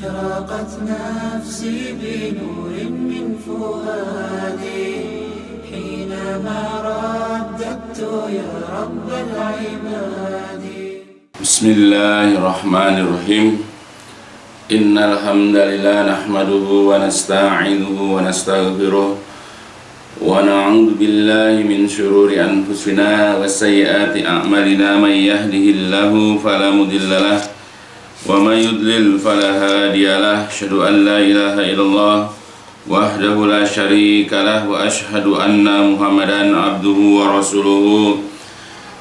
أشرقت نفسي بنور من فؤادي حينما رددت يا رب العباد. بسم الله الرحمن الرحيم. إن الحمد لله نحمده ونستعينه ونستغفره ونعوذ بالله من شرور أنفسنا وسيئات أعمالنا. من يهده الله فلا مضل له ومن يضلل فلا هادي له. أشهد أن لا إله إلا الله وحده لا شريك له وأشهد أن محمدا عبده ورسوله.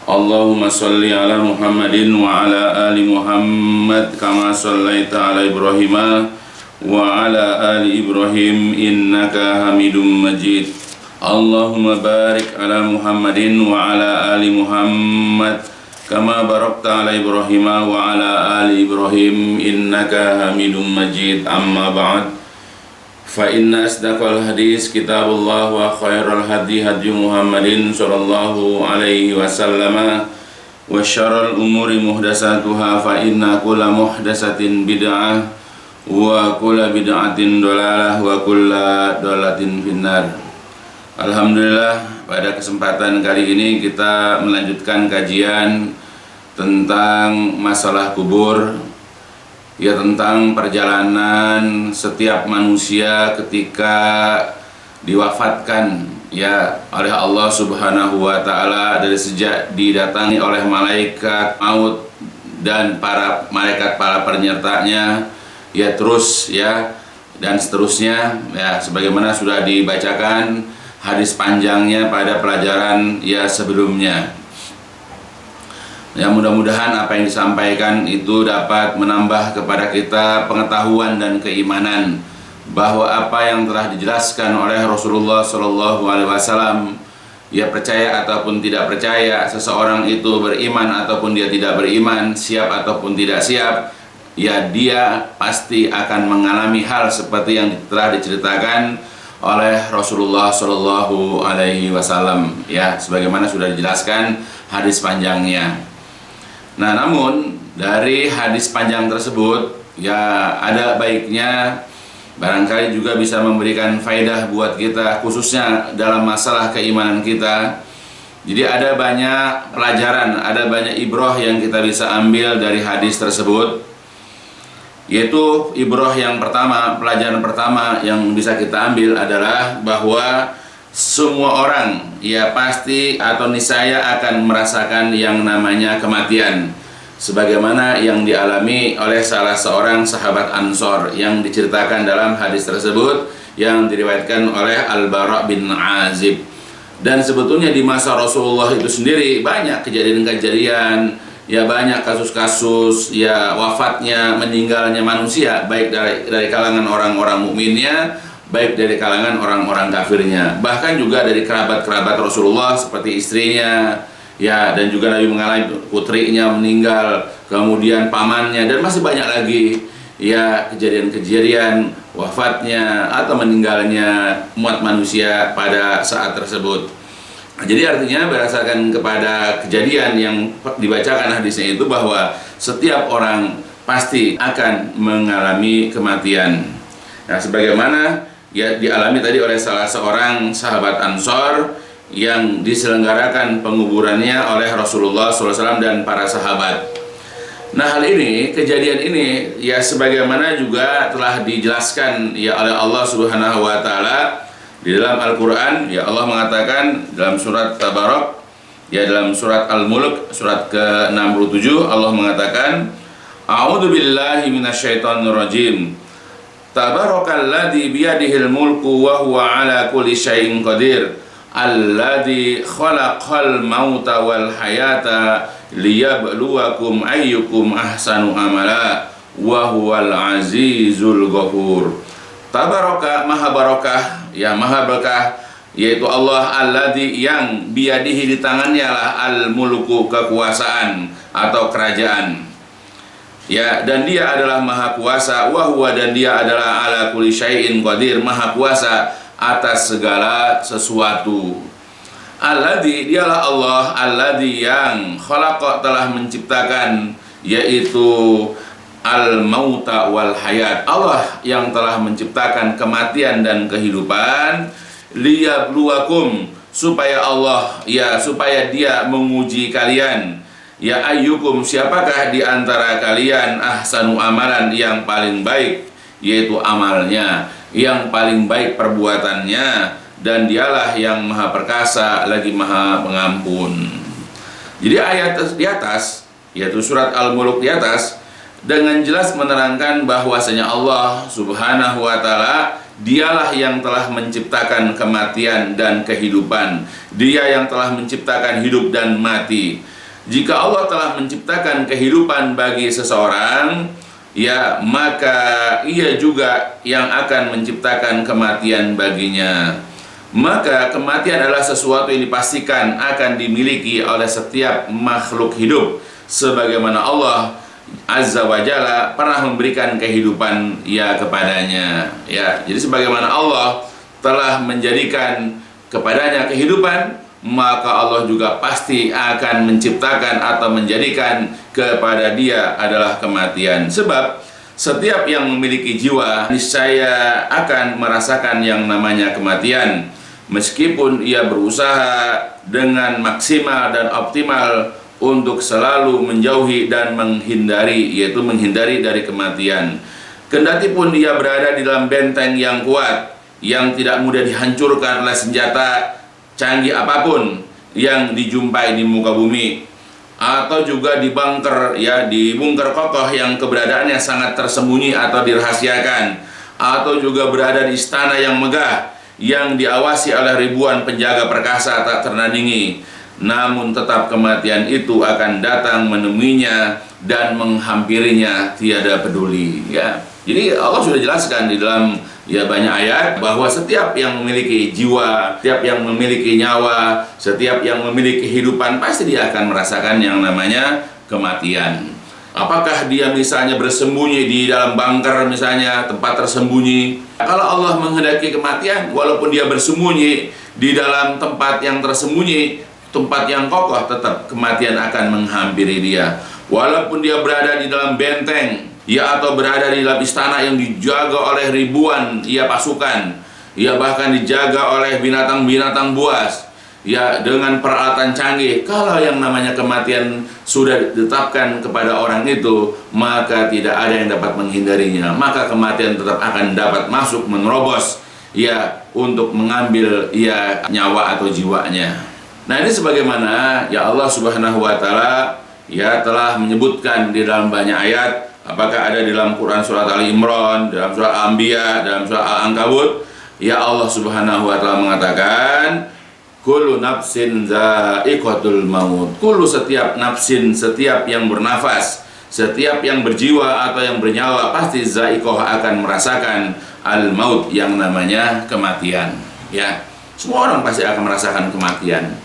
اللهم صل على محمد وعلى آل محمد كما صليت على إبراهيم وعلى آل إبراهيم إنك حميد مجيد. اللهم بارك على محمد وعلى آل محمد كما باركت على إبراهيم وعلى آل إبراهيم إنك حميد مجيد. أما بعد فإن أصدق الحديث كتاب الله وخير الهدي هدي محمد صلى الله عليه وسلم وشر الأمور محدثاتها فإن كل محدثة بدعة وكل بدعة ضلالة وكل ضلالة في النار. Alhamdulillah, pada kesempatan kali ini kita melanjutkan kajian tentang masalah kubur, ya, tentang perjalanan setiap manusia ketika diwafatkan ya oleh Allah Subhanahu wa taala, dari sejak didatangi oleh malaikat maut dan para malaikat para penyertanya, ya, terus ya dan seterusnya, ya, sebagaimana sudah dibacakan hadis panjangnya pada pelajaran ya sebelumnya. Ya, mudah-mudahan apa yang disampaikan itu dapat menambah kepada kita pengetahuan dan keimanan bahwa apa yang telah dijelaskan oleh Rasulullah Shallallahu Alaihi Wasallam, ya, percaya ataupun tidak percaya, seseorang itu beriman ataupun dia tidak beriman, siap ataupun tidak siap, ya, dia pasti akan mengalami hal seperti yang telah diceritakan oleh Rasulullah Shallallahu Alaihi Wasallam, ya, sebagaimana sudah dijelaskan hadis panjangnya. Nah, namun dari hadis panjang tersebut, ya, ada baiknya barangkali juga bisa memberikan faedah buat kita, khususnya dalam masalah keimanan kita. Jadi ada banyak pelajaran, ada banyak ibrah yang kita bisa ambil dari hadis tersebut. Yaitu ibrah yang pertama, pelajaran pertama yang bisa kita ambil adalah bahwa semua orang, ya, pasti atau niscaya akan merasakan yang namanya kematian, sebagaimana yang dialami oleh salah seorang sahabat Ansor yang diceritakan dalam hadis tersebut yang diriwayatkan oleh Al-Bara bin Azib. Dan sebetulnya di masa Rasulullah itu sendiri banyak kejadian-kejadian, ya, banyak kasus-kasus, ya, wafatnya, meninggalnya manusia, baik dari kalangan orang-orang mukminnya, baik dari kalangan orang-orang kafirnya, bahkan juga dari kerabat-kerabat Rasulullah seperti istrinya, ya, dan juga Nabi mengalami putrinya meninggal, kemudian pamannya, dan masih banyak lagi, ya, kejadian-kejadian wafatnya atau meninggalnya umat manusia pada saat tersebut. Jadi artinya berdasarkan kepada kejadian yang dibacakan hadisnya itu bahwa setiap orang pasti akan mengalami kematian. Nah, sebagaimana ya dialami tadi oleh salah seorang sahabat Ansor yang diselenggarakan penguburannya oleh Rasulullah SAW dan para sahabat. Nah, hal ini, kejadian ini, ya, sebagaimana juga telah dijelaskan ya oleh Allah Subhanahu wa taala di dalam Al-Quran, ya, Allah mengatakan dalam surat Tabarak, ya, dalam surat Al-Mulk surat ke-67, Allah mengatakan, A'udzu billahi minasyaitonir rajim. Tabarakalladzi biyadihil mulku wa huwa ala kulli syai'in qadir. Alladzi khalaqal mauta wal hayata liyabluwakum ayyukum ahsanu amala wa huwal azizul ghafur. Tabaraka, maha barakah, ya, maha berkah, yaitu Allah alladzi yang biyadihi, di tangannya lah, al-mulku, kekuasaan atau kerajaan, ya, dan dia adalah maha kuasa, wa huwa, dan dia adalah ala kulli syai'in qadir, maha kuasa atas segala sesuatu. Alladzi, dialah Allah, alladzi yang khalaqa, telah menciptakan, yaitu al-mauta wal hayat. Allah yang telah menciptakan kematian dan kehidupan, liyabluwakum, supaya Dia menguji kalian. Ya ayyukum, siapakah di antara kalian ahsanu amalan, yang paling baik yaitu amalnya, yang paling baik perbuatannya, dan Dialah yang maha perkasa lagi maha pengampun. Jadi ayat di atas, yaitu surat Al-Mulk di atas, dengan jelas menerangkan bahwasanya Allah Subhanahu wa Ta'ala, Dialah yang telah menciptakan kematian dan kehidupan. Dia yang telah menciptakan hidup dan mati. Jika Allah telah menciptakan kehidupan bagi seseorang, maka Ia juga yang akan menciptakan kematian baginya. Maka kematian adalah sesuatu yang dipastikan akan dimiliki oleh setiap makhluk hidup, sebagaimana Allah Azza wa Jalla pernah memberikan kehidupan kepadanya. Jadi sebagaimana Allah telah menjadikan kepadanya kehidupan, maka Allah juga pasti akan menciptakan atau menjadikan kepada dia adalah kematian. Sebab setiap yang memiliki jiwa niscaya akan merasakan yang namanya kematian, meskipun ia berusaha dengan maksimal dan optimal untuk selalu menjauhi dan menghindari, yaitu menghindari dari kematian. Kendati pun ia berada di dalam benteng yang kuat, yang tidak mudah dihancurkan oleh senjata canggih apapun yang dijumpai di muka bumi, atau juga di bunker, di bunker kokoh yang keberadaannya sangat tersembunyi atau dirahasiakan, atau juga berada di istana yang megah yang diawasi oleh ribuan penjaga perkasa tak ternandingi, namun tetap kematian itu akan datang menemuinya dan menghampirinya tiada peduli. Jadi Allah sudah jelaskan di dalam banyak ayat bahwa setiap yang memiliki jiwa, setiap yang memiliki nyawa, setiap yang memiliki kehidupan, pasti dia akan merasakan yang namanya kematian. Apakah dia misalnya bersembunyi di dalam bunker, misalnya tempat tersembunyi? Kalau Allah menghendaki kematian, walaupun dia bersembunyi di dalam tempat yang tersembunyi, tempat yang kokoh, tetap kematian akan menghampiri dia. Walaupun dia berada di dalam benteng, atau berada di dalam istana yang dijaga oleh ribuan pasukan, bahkan dijaga oleh binatang-binatang buas, dengan peralatan canggih. Kalau yang namanya kematian sudah ditetapkan kepada orang itu, maka tidak ada yang dapat menghindarinya. Maka kematian tetap akan dapat masuk, menerobos untuk mengambil nyawa atau jiwanya. Nah, ini sebagaimana Allah Subhanahu wa Ta'ala telah menyebutkan di dalam banyak ayat. Apakah ada di dalam Quran surat Ali Imran, dalam surat Al-Anbiya, dalam surat Al-Ankabut, Allah Subhanahu wa Ta'ala mengatakan, kullu nafsin za'iqatul maut. Kullu, setiap nafsin, setiap yang bernafas, setiap yang berjiwa atau yang bernyawa, pasti za'iqah, akan merasakan al-maut, yang namanya kematian. Semua orang pasti akan merasakan kematian,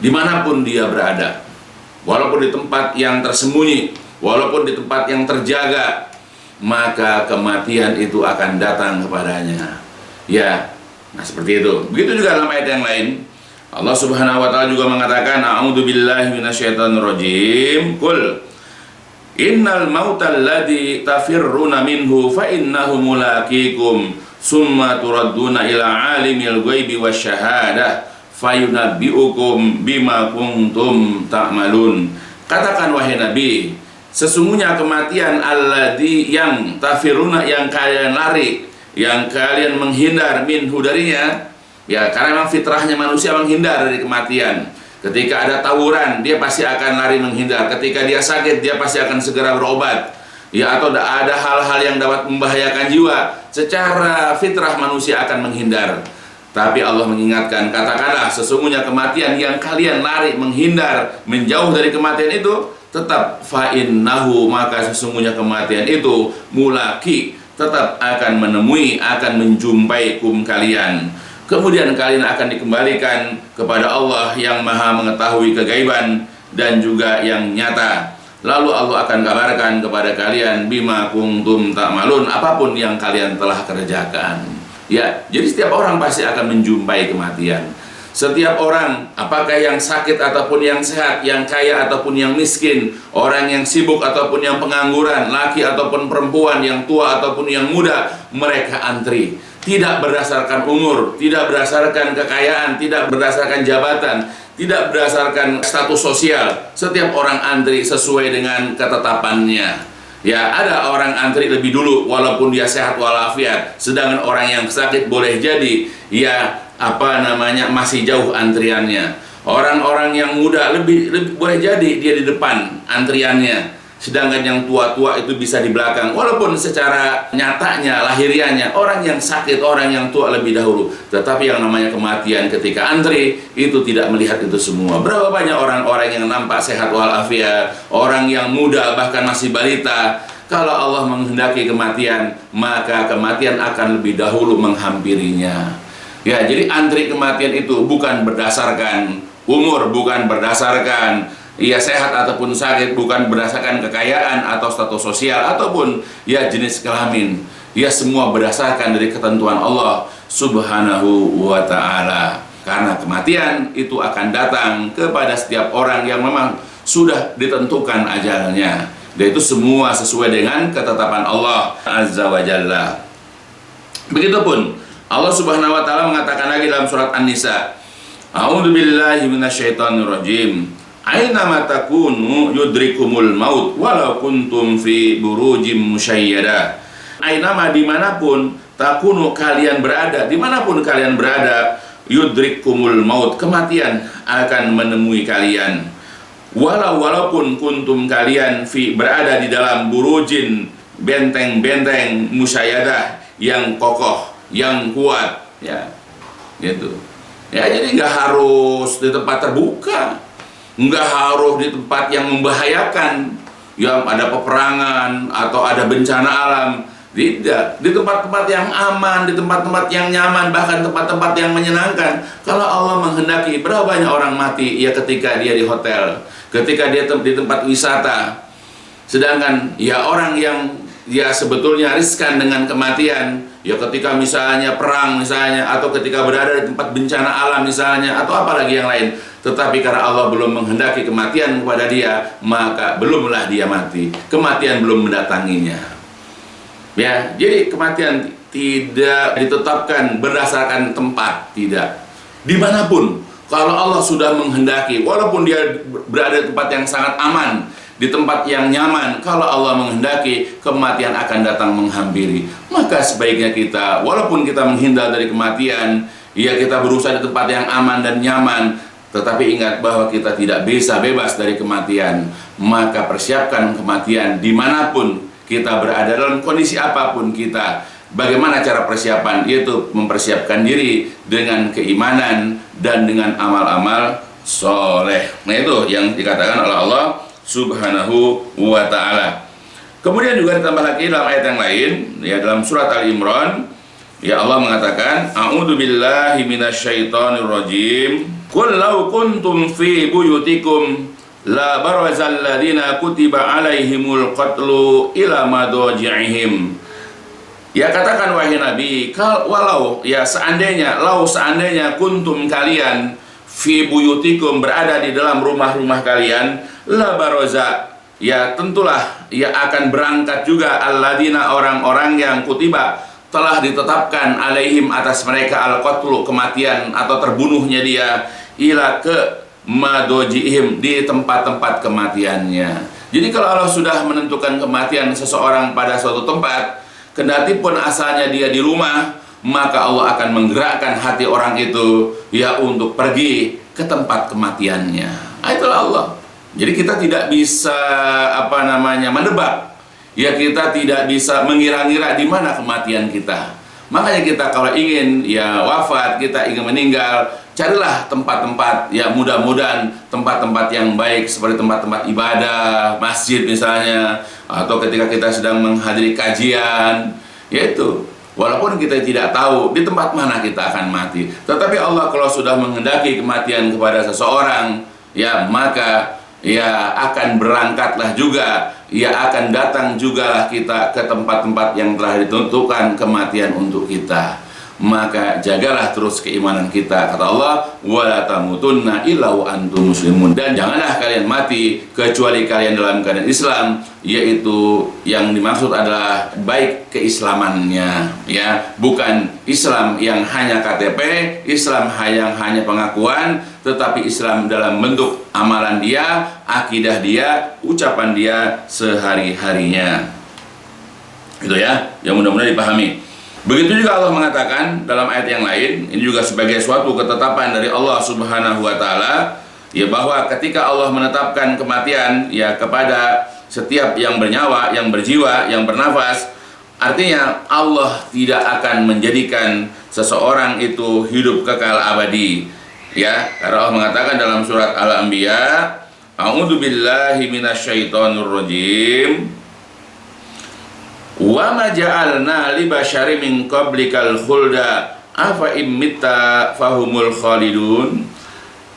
dimanapun dia berada, walaupun di tempat yang tersembunyi, walaupun di tempat yang terjaga, maka kematian itu akan datang kepadanya. Nah seperti itu. Begitu juga dalam ayat yang lain, Allah Subhanahu wa Ta'ala juga mengatakan, a'udzubillahi minasyaitonirrajim, qul innal mautal ladzi tafirruna minhu fa innahu mulaqikum summa turadduna ila alimil ghaibi wasyahadah fayunabbiukum bima kuntum ta'malun. Katakan wahai Nabi, sesungguhnya kematian alladzi, yang tafiruna, yang kalian lari, yang kalian menghindar, minhu, darinya, karena memang fitrahnya manusia menghindar dari kematian. Ketika ada tawuran, dia pasti akan lari menghindar. Ketika dia sakit, dia pasti akan segera berobat. Atau ada hal-hal yang dapat membahayakan jiwa, secara fitrah manusia akan menghindar. Tapi Allah mengingatkan, katakanlah sesungguhnya kematian yang kalian lari, menghindar, menjauh dari kematian itu, tetap fa'innahu, maka sesungguhnya kematian itu mulaki, tetap akan menemui, akan menjumpai kalian. Kemudian kalian akan dikembalikan kepada Allah yang maha mengetahui kegaiban dan juga yang nyata. Lalu Allah akan kabarkan kepada kalian bima kuntum ta'malun, apapun yang kalian telah kerjakan. Jadi setiap orang pasti akan menjumpai kematian. Setiap orang, apakah yang sakit ataupun yang sehat, yang kaya ataupun yang miskin, orang yang sibuk ataupun yang pengangguran, laki ataupun perempuan, yang tua ataupun yang muda, mereka antri. Tidak berdasarkan umur, tidak berdasarkan kekayaan, tidak berdasarkan jabatan, tidak berdasarkan status sosial. Setiap orang antri sesuai dengan ketetapannya. Ya, ada orang antri lebih dulu walaupun dia sehat walafiat, sedangkan orang yang sakit boleh jadi masih jauh antriannya. Orang-orang yang muda lebih boleh jadi dia di depan antriannya, sedangkan yang tua-tua itu bisa di belakang. Walaupun secara nyatanya, lahirianya, orang yang sakit, orang yang tua lebih dahulu, tetapi yang namanya kematian ketika antri itu tidak melihat itu semua. Berapa banyak orang-orang yang nampak sehat walafiat, orang yang muda bahkan masih balita, kalau Allah menghendaki kematian, maka kematian akan lebih dahulu menghampirinya. Ya, jadi antri kematian itu bukan berdasarkan umur, bukan berdasarkan ia sehat ataupun sakit, bukan berdasarkan kekayaan atau status sosial ataupun ya jenis kelamin. Ya, semua berdasarkan dari ketentuan Allah Subhanahu wa ta'ala. Karena kematian itu akan datang kepada setiap orang yang memang sudah ditentukan ajalnya. Dan itu semua sesuai dengan ketetapan Allah Azza wa Jalla. Begitupun Allah Subhanahu wa ta'ala mengatakan lagi dalam surat An-Nisa, A'udzubillahi minasyaitonirrajim. Aina ma takunu yudrikumul maut walau kuntum fi burujim musyayyadah. Aina ma, dimanapun takunu kalian berada, dimanapun kalian berada, yudrikumul maut, kematian akan menemui kalian. Walaupun kuntum kalian berada di dalam burujin, benteng-benteng musyayyadah yang kokoh, yang kuat, ya, gitu. Ya, jadi nggak harus di tempat terbuka, nggak harus di tempat yang membahayakan, yang ada peperangan atau ada bencana alam. Tidak, di tempat-tempat yang aman, di tempat-tempat yang nyaman, bahkan tempat-tempat yang menyenangkan. Kalau Allah menghendaki, berapa banyak orang mati ya ketika dia di hotel, ketika dia di tempat wisata. Sedangkan ya orang yang ya sebetulnya riskan dengan kematian, ya ketika misalnya perang misalnya, atau ketika berada di tempat bencana alam misalnya, atau apalagi yang lain. Tetapi karena Allah belum menghendaki kematian kepada dia, maka belumlah dia mati. Kematian belum mendatanginya. Ya, jadi kematian tidak ditetapkan berdasarkan tempat, tidak. Dimanapun, kalau Allah sudah menghendaki, walaupun dia berada di tempat yang sangat aman, di tempat yang nyaman, kalau Allah menghendaki, kematian akan datang menghampiri. Maka sebaiknya kita, walaupun kita menghindar dari kematian, ya kita berusaha di tempat yang aman dan nyaman, tetapi ingat bahwa kita tidak bisa bebas dari kematian. Maka persiapkan kematian dimanapun kita berada, dalam kondisi apapun kita. Bagaimana cara persiapan? Yaitu mempersiapkan diri dengan keimanan dan dengan amal-amal soleh. Nah, itu yang dikatakan oleh Allah Subhanahu wa ta'ala. Kemudian juga ditambah lagi dalam ayat yang lain, ya, dalam surat Al-Imran, ya, Allah mengatakan, A'udzubillahi minasyaitonirrajim. Qul law kuntum fi buyutikum la barazal ladina kutiba alaihimul qatlu ila madaji'ihim. Ya, katakan wahai Nabi, walau ya seandainya kuntum kalian fi buyutikum berada di dalam rumah-rumah kalian, la baraza, ya tentulah ya akan berangkat juga alladina, orang-orang yang kutiba telah ditetapkan alaihim atas mereka al-qatlu, kematian atau terbunuhnya dia, ila ke madojihim, di tempat-tempat kematiannya. Jadi kalau Allah sudah menentukan kematian seseorang pada suatu tempat, kendati pun asalnya dia di rumah, maka Allah akan menggerakkan hati orang itu ya untuk pergi ke tempat kematiannya. Itulah Allah. Jadi kita tidak bisa menebak. Ya, kita tidak bisa mengira-ngira di mana kematian kita. Makanya kita kalau ingin ya wafat, kita ingin meninggal, carilah tempat-tempat ya, mudah-mudahan tempat-tempat yang baik seperti tempat-tempat ibadah, masjid misalnya, atau ketika kita sedang menghadiri kajian, yaitu walaupun kita tidak tahu di tempat mana kita akan mati, tetapi Allah kalau sudah menghendaki kematian kepada seseorang, ya maka ya akan berangkatlah juga, ya akan datang jugalah kita ke tempat-tempat yang telah ditentukan kematian untuk kita. maka jagalah terus keimanan kita. Kata Allah, wala tamutunna illa wa antum muslimun, dan janganlah kalian mati kecuali kalian dalam keadaan Islam, yaitu yang dimaksud adalah baik keislamannya, ya, bukan Islam yang hanya KTP, Islam yang hanya pengakuan, tetapi Islam dalam bentuk amalan dia, akidah dia, ucapan dia sehari-harinya. Itu ya, yang mudah-mudahan dipahami. Begitu juga Allah mengatakan dalam ayat yang lain, ini juga sebagai suatu ketetapan dari Allah Subhanahu wa taala, ya, bahwa ketika Allah menetapkan kematian ya kepada setiap yang bernyawa, yang berjiwa, yang bernafas, artinya Allah tidak akan menjadikan seseorang itu hidup kekal abadi. Ya, karena Allah mengatakan dalam surat Al-Anbiya, A'udzubillahi minasyaitonirrajim. Wa ma ja'alna li basyari min qablikal khulda afa immitta fahumul khalidun.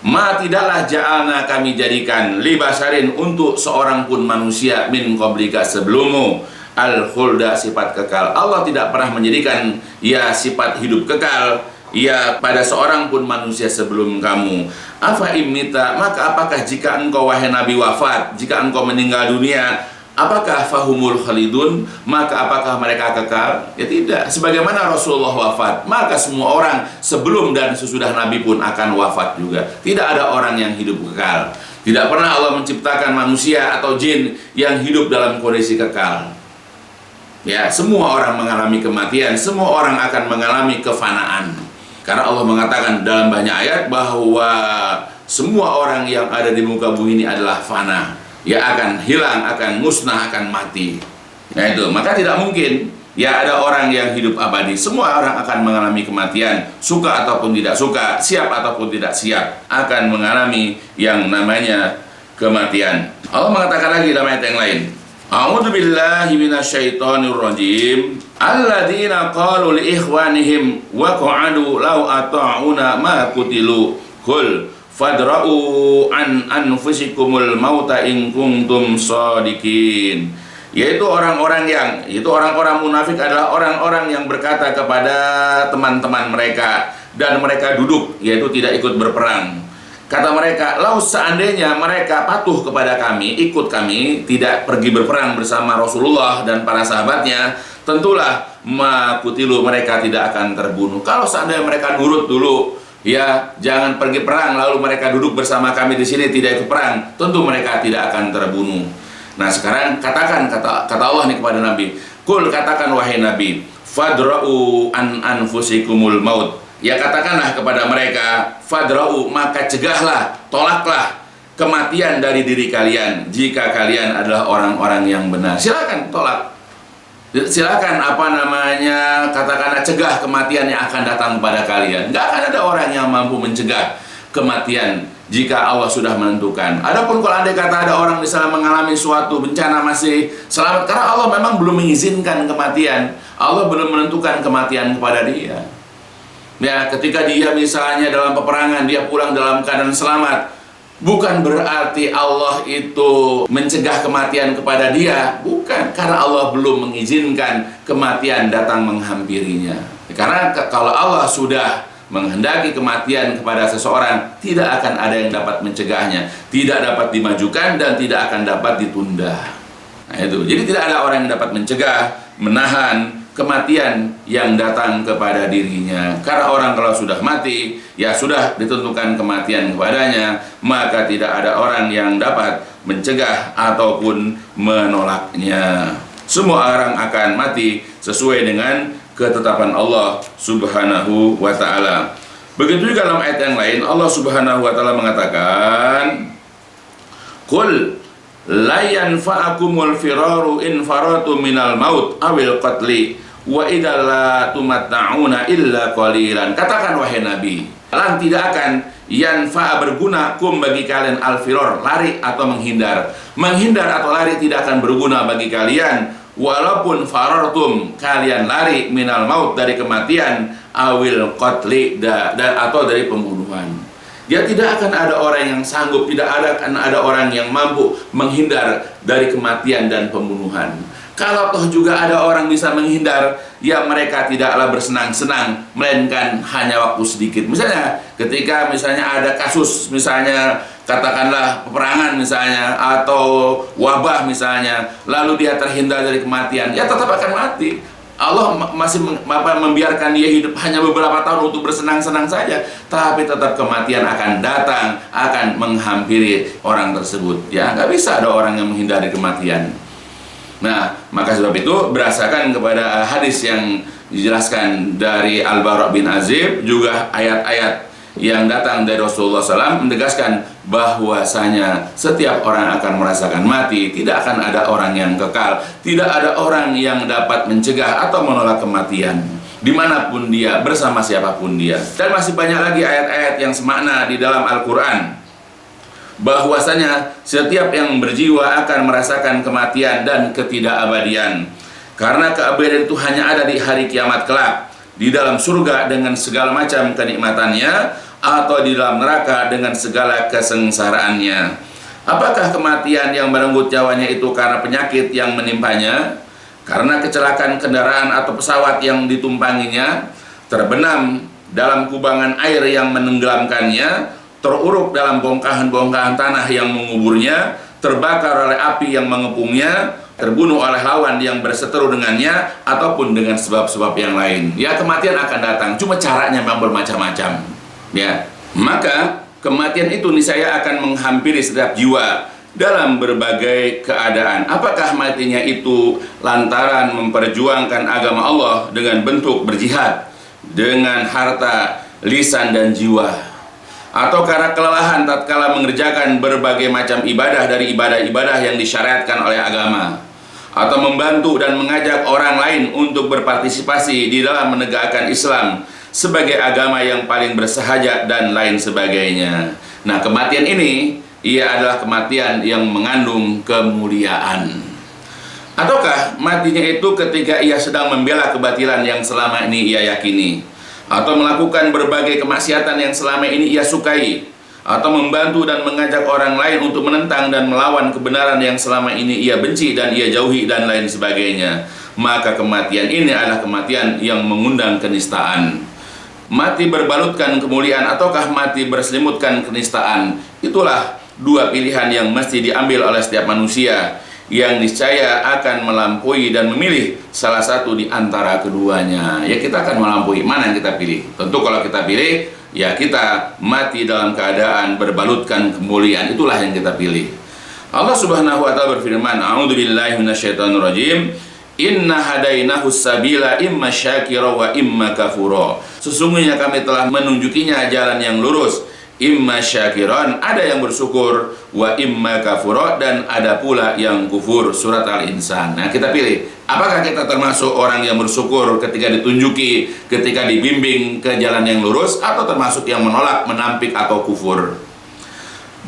Ma tidaklah ja'alna kami jadikan li basyarin untuk seorang pun manusia min qablika sebelummu al khulda sifat kekal. Allah tidak pernah menjadikan ya sifat hidup kekal ya pada seorang pun manusia sebelum kamu. Afa immitta, maka apakah jika engkau wahai Nabi wafat, jika engkau meninggal dunia, apakah fahumul khalidun, maka apakah mereka kekal? Ya tidak. Sebagaimana Rasulullah wafat, maka semua orang sebelum dan sesudah Nabi pun akan wafat juga. Tidak ada orang yang hidup kekal. Tidak pernah Allah menciptakan manusia atau jin yang hidup dalam kondisi kekal. Ya, semua orang mengalami kematian, semua orang akan mengalami kefanaan. Karena Allah mengatakan dalam banyak ayat bahwa semua orang yang ada di muka bumi ini adalah fana, ya, akan hilang, akan musnah, akan mati. Nah itu, maka tidak mungkin ya ada orang yang hidup abadi. Semua orang akan mengalami kematian, suka ataupun tidak suka, siap ataupun tidak siap, akan mengalami yang namanya kematian. Allah mengatakan lagi dalam ayat yang lain, A'udzubillahi minasyaitonirrajim. Alladzina qalu li ikhwanihim wa qa'adu law ata'una ma qutilu qul fadra'u an anfusikumul mauta in kuntum shadiqin. Yaitu orang-orang munafik adalah orang-orang yang berkata kepada teman-teman mereka dan mereka duduk, yaitu tidak ikut berperang. Kata mereka, lau seandainya mereka patuh kepada kami, ikut kami, tidak pergi berperang bersama Rasulullah dan para sahabatnya, tentulah makutilu, mereka tidak akan terbunuh. Kalau seandainya mereka nurut dulu, ya, jangan pergi perang, lalu mereka duduk bersama kami di sini tidak ikut perang, tentu mereka tidak akan terbunuh. Nah sekarang katakan, kata Allah nih kepada Nabi, kul, katakan wahai Nabi, fadra'u an anfusikumul maut. Ya, katakanlah kepada mereka, fadra'u, maka cegahlah, tolaklah kematian dari diri kalian jika kalian adalah orang-orang yang benar. Silakan tolak. Silakan katakanlah cegah kematian yang akan datang kepada kalian. Gak akan ada orang yang mampu mencegah kematian jika Allah sudah menentukan. Adapun kalau andai kata ada orang misalnya mengalami suatu bencana masih selamat, karena Allah memang belum mengizinkan kematian, Allah belum menentukan kematian kepada dia. Ya, ketika dia misalnya dalam peperangan, dia pulang dalam keadaan selamat, bukan berarti Allah itu mencegah kematian kepada dia, bukan, karena Allah belum mengizinkan kematian datang menghampirinya. Karena kalau Allah sudah menghendaki kematian kepada seseorang, tidak akan ada yang dapat mencegahnya, tidak dapat dimajukan dan tidak akan dapat ditunda. Nah itu, jadi tidak ada orang yang dapat mencegah, menahan kematian yang datang kepada dirinya. Karena orang kalau sudah mati, ya sudah ditentukan kematian kepadanya, maka tidak ada orang yang dapat mencegah ataupun menolaknya. Semua orang akan mati sesuai dengan ketetapan Allah Subhanahu wa ta'ala. Begitu juga dalam ayat yang lain, Allah Subhanahu wa ta'ala mengatakan, Qul la yanfa'akumul firaru in faratu minal maut awil qatli wa idalla tumatta'una illa qalilan. Katakan wahai Nabi, lan tidak akan yanfa'a berguna kum bagi kalian al-firar, lari atau menghindar. Menghindar atau lari tidak akan berguna bagi kalian walaupun farartum, kalian lari minal maut, dari kematian, awil qatli, atau dari pembunuhan. Dia tidak akan ada orang yang sanggup, tidak akan ada orang yang mampu menghindar dari kematian dan pembunuhan. Kalau toh juga ada orang bisa menghindar, ya mereka tidaklah bersenang-senang, melainkan hanya waktu sedikit. Misalnya ketika ada kasus, misalnya katakanlah peperangan misalnya, atau wabah misalnya, lalu dia terhindar dari kematian, ya tetap akan mati. Allah masih membiarkan dia hidup hanya beberapa tahun untuk bersenang-senang saja, tapi tetap kematian akan datang, akan menghampiri orang tersebut. Ya, nggak bisa ada orang yang menghindari kematian. Nah, maka sebab itu berdasarkan kepada hadis yang dijelaskan dari Al-Bara' bin Azib, juga ayat-ayat yang datang dari Rasulullah SAW menegaskan bahwasanya setiap orang akan merasakan mati, tidak akan ada orang yang kekal, tidak ada orang yang dapat mencegah atau menolak kematian dimanapun dia, bersama siapapun dia. Dan masih banyak lagi ayat-ayat yang semakna di dalam Al-Quran, bahwasanya setiap yang berjiwa akan merasakan kematian dan ketidakabadian, karena keabadian itu hanya ada di hari kiamat kelak, di dalam surga dengan segala macam kenikmatannya, atau di dalam neraka dengan segala kesengsaraannya. Apakah kematian yang merenggut nyawanya itu karena penyakit yang menimpanya, karena kecelakaan kendaraan atau pesawat yang ditumpanginya, terbenam dalam kubangan air yang menenggelamkannya, teruruk dalam bongkahan-bongkahan tanah yang menguburnya, terbakar oleh api yang mengepungnya, terbunuh oleh lawan yang berseteru dengannya, ataupun dengan sebab-sebab yang lain. Ya, kematian akan datang, cuma caranya memang bermacam-macam. Ya, maka kematian itu niscaya akan menghampiri setiap jiwa dalam berbagai keadaan. Apakah matinya itu lantaran memperjuangkan agama Allah dengan bentuk berjihad dengan harta, lisan, dan jiwa, atau karena kelelahan tatkala mengerjakan berbagai macam ibadah dari ibadah-ibadah yang disyariatkan oleh agama, atau membantu dan mengajak orang lain untuk berpartisipasi di dalam menegakkan Islam sebagai agama yang paling bersahaja, dan lain sebagainya. Nah, kematian ini ia adalah kematian yang mengandung kemuliaan. Ataukah matinya itu ketika ia sedang membela kebatilan yang selama ini ia yakini, atau melakukan berbagai kemaksiatan yang selama ini ia sukai, atau membantu dan mengajak orang lain untuk menentang dan melawan kebenaran yang selama ini ia benci dan ia jauhi, dan lain sebagainya. Maka kematian ini adalah kematian yang mengundang kenistaan. Mati berbalutkan kemuliaan ataukah mati berselimutkan kenistaan? Itulah dua pilihan yang mesti diambil oleh setiap manusia, yang niscaya akan melampaui dan memilih salah satu di antara keduanya. Ya, kita akan melampaui, mana yang kita pilih? Tentu kalau kita pilih, ya kita mati dalam keadaan berbalutkan kemuliaan, itulah yang kita pilih. Allah Subhanahu wa taala berfirman, a'udzubillahi minasyaitonirrajim, inna hadainahu sabila imma syakira wa imma kafura. Sesungguhnya kami telah menunjukinya jalan yang lurus, imma syakiran, ada yang bersyukur, wa imma kafura, dan ada pula yang kufur. Surat Al-Insan. Nah, kita pilih, apakah kita termasuk orang yang bersyukur ketika ditunjuki, ketika dibimbing ke jalan yang lurus, atau termasuk yang menolak, menampik, atau kufur.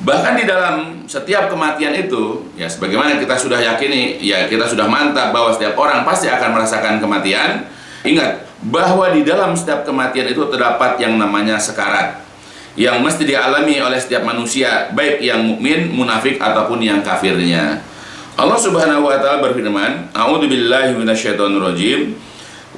Bahkan di dalam setiap kematian itu, ya sebagaimana kita sudah yakini, ya kita sudah mantap bahwa setiap orang pasti akan merasakan kematian. Ingat bahwa di dalam setiap kematian itu terdapat yang namanya sekarat, yang mesti dialami oleh setiap manusia, baik yang mukmin, munafik, ataupun yang kafirnya. Allah Subhanahu wa taala berfirman, a'udzubillahi minasyaitonirrajim,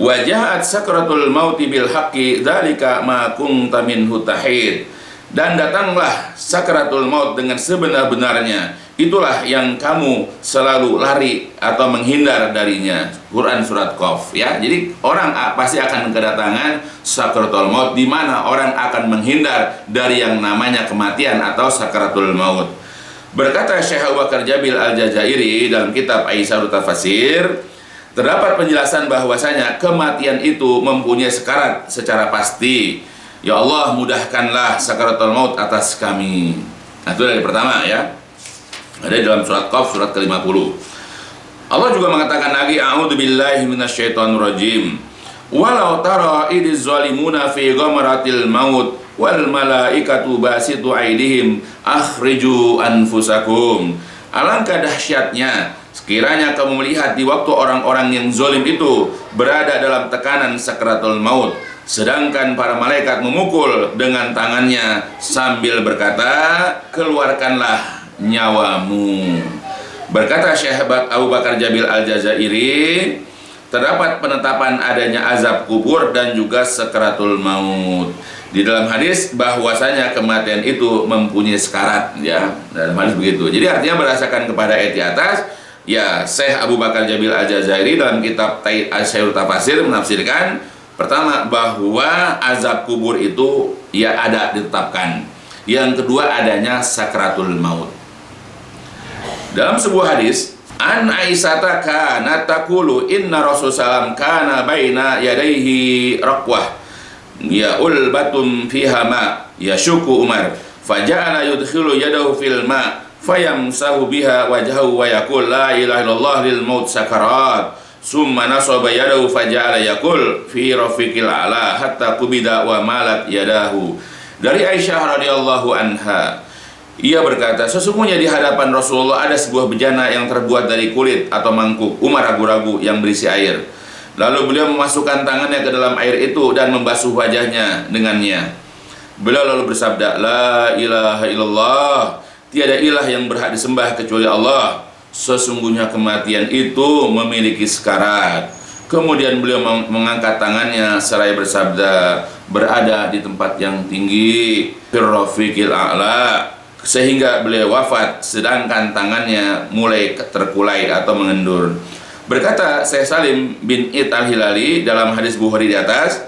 wa ja'at sakratul mauti bil haqqi dzalika ma kunta minhu tahid. Dan datanglah sakratul maut dengan sebenar-benarnya, itulah yang kamu selalu lari atau menghindar darinya. Quran surat Qaf, ya. Jadi orang pasti akan kedatangan sakratul maut, di mana orang akan menghindar dari yang namanya kematian atau sakratul maut. Berkata Syekh Abu Bakar Jabil Al-Jazairi dalam kitab Aisarut Tafsir, terdapat penjelasan bahwasanya kematian itu mempunyai sekarat secara pasti. Ya Allah, mudahkanlah sakaratul maut atas kami. Nah, itu dari pertama, ya. Ada di dalam surat Qaf, surat ke-50. Allah juga mengatakan lagi, a'udzubillahi minasyaitonirrajim, walau tara idziz zalimuna fi ghamratil maut wal malaikatu basitu aydihim akhriju anfusakum. Alangkah dahsyatnya sekiranya kamu melihat di waktu orang-orang yang zalim itu berada dalam tekanan sakaratul maut, sedangkan para malaikat memukul dengan tangannya sambil berkata, keluarkanlah nyawamu. Berkata Syekh Abu Bakar Jabil Al-Jazairi, terdapat penetapan adanya azab kubur dan juga sakaratul maut. Di dalam hadis bahwasanya kematian itu mempunyai sekarat, ya. Dalam hadis begitu. Jadi artinya berdasarkan kepada ayat di atas, ya, Syekh Abu Bakar Jabil Al-Jazairi dalam kitab Syairut Tafasir menafsirkan pertama bahwa azab kubur itu ya ada ditetapkan. Yang kedua adanya sakratul maut. Dalam sebuah hadis, an Aisyata kana taqulu inna Rasulullah kana baina yadayhi raqwah ya ulbatum fiha ma yashuku Umar faja'ala yudkhilu yadahu fil ma fayamsahu biha wajhahu wa yaqul la ilaha illallah lil maut sakarat summa nasaba yadahu faja'ala yaqul fi rafiqil a'la hatta kubida wa malat yadahu. Dari Aisyah radhiyallahu anha, ia berkata, sesungguhnya di hadapan Rasulullah ada sebuah bejana yang terbuat dari kulit atau mangkuk. Umar ragu-ragu yang berisi air. Lalu beliau memasukkan tangannya ke dalam air itu dan membasuh wajahnya dengannya. Beliau lalu bersabda, la ilaha illallah, tiada ilah yang berhak disembah kecuali Allah. Sesungguhnya kematian itu memiliki sekarat. Kemudian beliau mengangkat tangannya seraya bersabda, berada di tempat yang tinggi, firrafiqil a'la, sehingga beliau wafat sedangkan tangannya mulai terkulai atau mengendur. Berkata Syekh Salim bin Id Al-Hilali dalam hadis Bukhari di atas,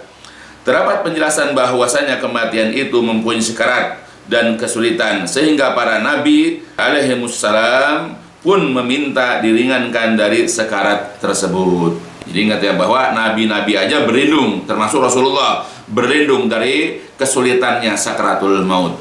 terdapat penjelasan bahwasanya kematian itu mempunyai sekarat dan kesulitan, sehingga para nabi alaihimussalam pun meminta diringankan dari sekarat tersebut. Jadi ingat ya bahwa nabi-nabi aja berlindung, termasuk Rasulullah berlindung dari kesulitannya sakaratul maut.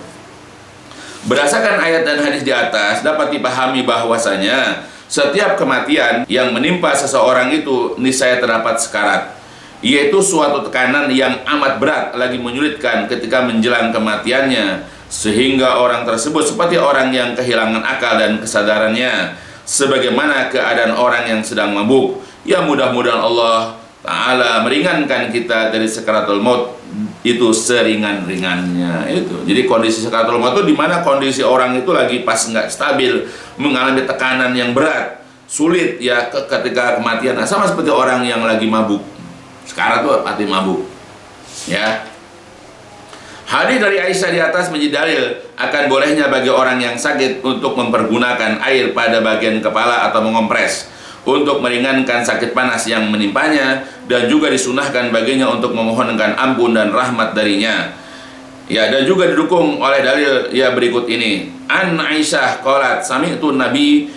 Berdasarkan ayat dan hadis di atas dapat dipahami bahwasanya setiap kematian yang menimpa seseorang itu niscaya terdapat sekarat, yaitu suatu tekanan yang amat berat lagi menyulitkan ketika menjelang kematiannya, sehingga orang tersebut seperti orang yang kehilangan akal dan kesadarannya, sebagaimana keadaan orang yang sedang mabuk. Ya, mudah-mudahan Allah Ta'ala meringankan kita dari sakaratul maut itu seringan-ringannya itu. Jadi kondisi sakaratul maut itu dimana kondisi orang itu lagi pas nggak stabil, mengalami tekanan yang berat, sulit ya ketika kematian. Nah, sama seperti orang yang lagi mabuk. Sekarat tuh arti mabuk, ya. Hadis dari Aisyah di atas menjadi dalil akan bolehnya bagi orang yang sakit untuk mempergunakan air pada bagian kepala atau mengompres untuk meringankan sakit panas yang menimpanya, dan juga disunahkan baginya untuk memohonkan ampun dan rahmat darinya. Ya, dan juga didukung oleh dalil ya berikut ini. An Aisyah qalat sami'tu Nabi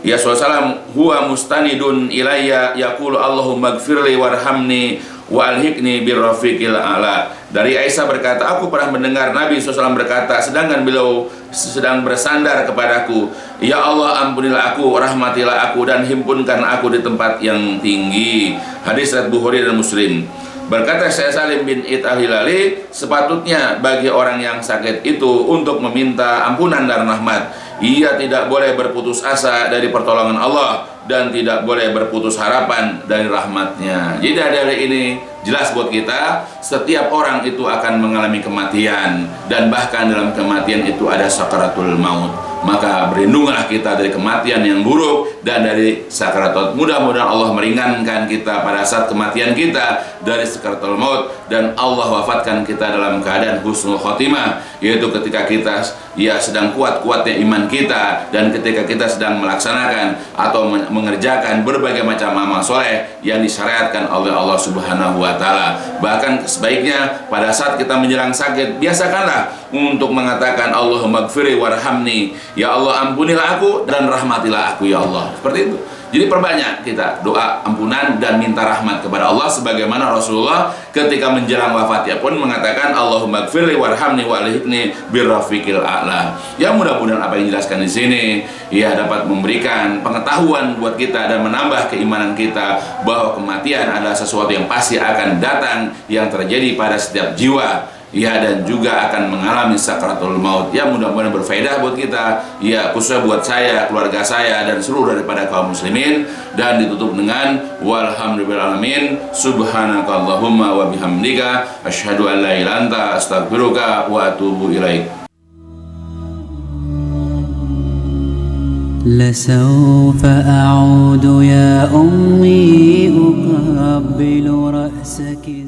ya sallallahu huwa mustanidun ilayya yaqulu Allahumma ighfirli warhamni wa alhiqni birrafiqil a'la. Dari Aisyah berkata, aku pernah mendengar Nabi SAW berkata sedangkan beliau sedang bersandar kepadaku, ya Allah ampunilah aku, rahmatilah aku, dan himpunkan aku di tempat yang tinggi. Hadis riwayat Bukhari dan Muslim. Berkata Syekh Salim bin Id Al-Hilali, sepatutnya bagi orang yang sakit itu untuk meminta ampunan dan rahmat. Ia tidak boleh berputus asa dari pertolongan Allah dan tidak boleh berputus harapan dari rahmatnya. Jadi dari ini jelas buat kita, setiap orang itu akan mengalami kematian, dan bahkan dalam kematian itu ada sakaratul maut. Maka berlindunglah kita dari kematian yang buruk dan dari sakaratul. Mudah-mudahan Allah meringankan kita pada saat kematian kita dari sakaratul maut, dan Allah wafatkan kita dalam keadaan husnul khotimah, yaitu ketika kita ya sedang kuat-kuatnya iman kita, dan ketika kita sedang melaksanakan atau mengerjakan berbagai macam amal soleh yang disyariatkan oleh Allah Subhanahu wa Ta'ala. Bahkan sebaiknya pada saat kita menjelang sakit, biasakanlah untuk mengatakan Allahumma ighfirli warhamni, ya Allah ampunilah aku dan rahmatilah aku ya Allah. Seperti itu. Jadi perbanyak kita doa ampunan dan minta rahmat kepada Allah, sebagaimana Rasulullah ketika menjelang wafatnya pun mengatakan Allahumma ighfirli warhamni wa alhiqni birrafiqil a'la. Ya, mudah-mudahan apa yang dijelaskan di sini ya dapat memberikan pengetahuan buat kita dan menambah keimanan kita bahwa kematian adalah sesuatu yang pasti akan datang, yang terjadi pada setiap jiwa. Ya, dan juga akan mengalami sakaratul maut. Ya, mudah-mudahan berfaedah buat kita, ya khususnya buat saya, keluarga saya, dan seluruh daripada kaum muslimin. Dan ditutup dengan walhamdulillahirrahmanirrahim, subhanakallahumma wa bihamdika asyhadu an la ilaha illa anta astaghfiruka wa atubu ilaik. لسوف أعود يا أمي أقبل رأسك